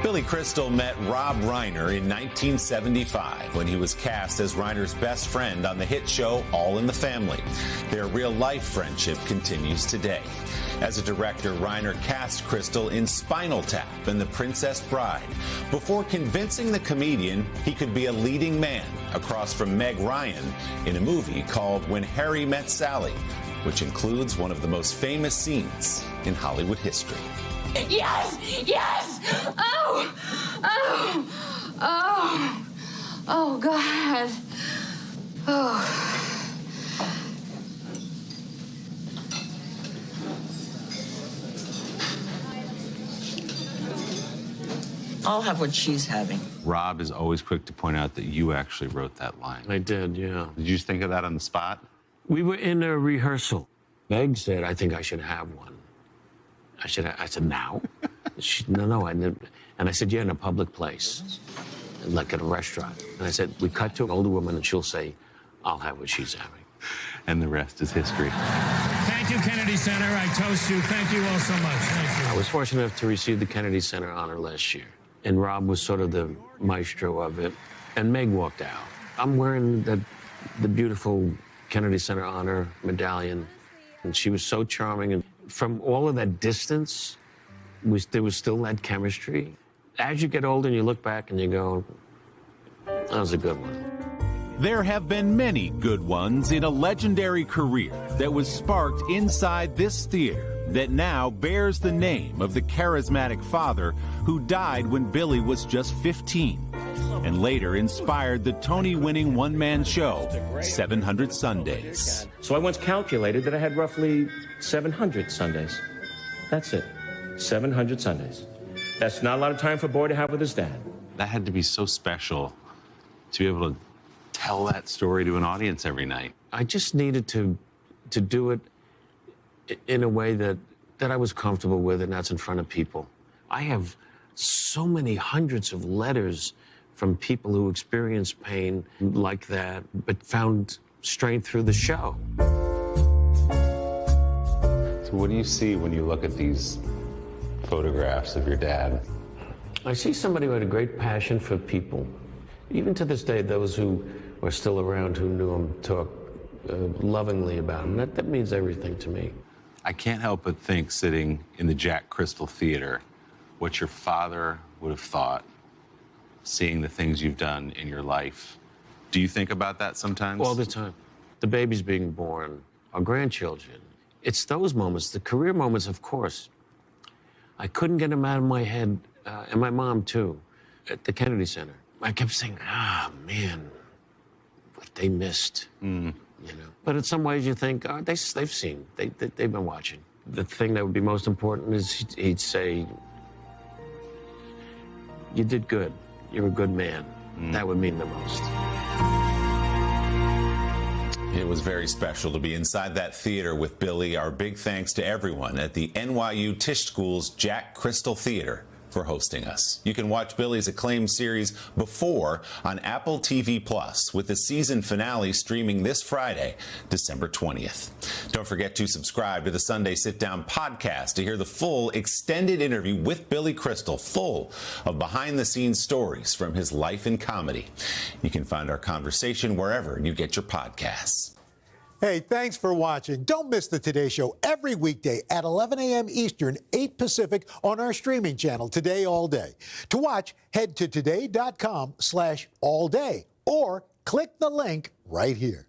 Billy Crystal met Rob Reiner in 1975 when he was cast as Reiner's best friend on the hit show All in the Family. Their real-life friendship continues today. As a director, Reiner cast Crystal in Spinal Tap and The Princess Bride before convincing the comedian he could be a leading man across from Meg Ryan in a movie called When Harry Met Sally, which includes one of the most famous scenes in Hollywood history. Yes! Yes! Oh! Oh! Oh! Oh, God. Oh. I'll have what she's having. Rob is always quick to point out that you actually wrote that line. I did, yeah. Did you just think of that on the spot? We were in a rehearsal. Meg said, I think I should have one. I said, now? No, I didn't. And I said, yeah, in a public place, like at a restaurant. And I said, we cut to an older woman and she'll say, I'll have what she's having. And the rest is history. Thank you, Kennedy Center. I toast you. Thank you all so much. Thank you. I was fortunate enough to receive the Kennedy Center honor last year. And Rob was sort of the maestro of it. And Meg walked out. I'm wearing the beautiful Kennedy Center honor medallion. And she was so charming. And from all of that distance, there was still that chemistry. As you get older and you look back and you go, that was a good one. There have been many good ones in a legendary career that was sparked inside this theater that now bears the name of the charismatic father who died when Billy was just 15 and later inspired the Tony-winning one-man show, 700 Sundays. So I once calculated that I had roughly 700 Sundays. That's it. 700 Sundays. That's not a lot of time for a boy to have with his dad. That had to be so special to be able to tell that story to an audience every night. I just needed to do it in a way that I was comfortable with, and that's in front of people. I have so many hundreds of letters from people who experienced pain like that, but found strength through the show. So what do you see when you look at these photographs of your dad? I see somebody who had a great passion for people. Even to this day, those who are still around who knew him talk lovingly about him. That means everything to me. I can't help but think, sitting in the Jack Crystal Theater, what your father would have thought, seeing the things you've done in your life. Do you think about that sometimes? All the time. The babies being born, our grandchildren. It's those moments, the career moments, of course. I couldn't get them out of my head, and my mom, too, at the Kennedy Center. I kept saying, man, what they missed, you know. But in some ways you think, they've seen, they've been watching. The thing that would be most important is he'd say, you did good, you're a good man. That would mean the most. It was very special to be inside that theater with Billy. Our big thanks to everyone at the NYU Tisch School's Jack Crystal Theater for hosting us. You can watch Billy's acclaimed series Before on Apple TV Plus, with the season finale streaming this Friday, December 20th. Don't forget to subscribe to the Sunday Sit-Down podcast to hear the full extended interview with Billy Crystal, full of behind-the-scenes stories from his life in comedy. You can find our conversation wherever you get your podcasts. Hey, thanks for watching. Don't miss the Today Show every weekday at 11 a.m. Eastern, 8 Pacific on our streaming channel, Today All Day. To watch, head to today.com/allday or click the link right here.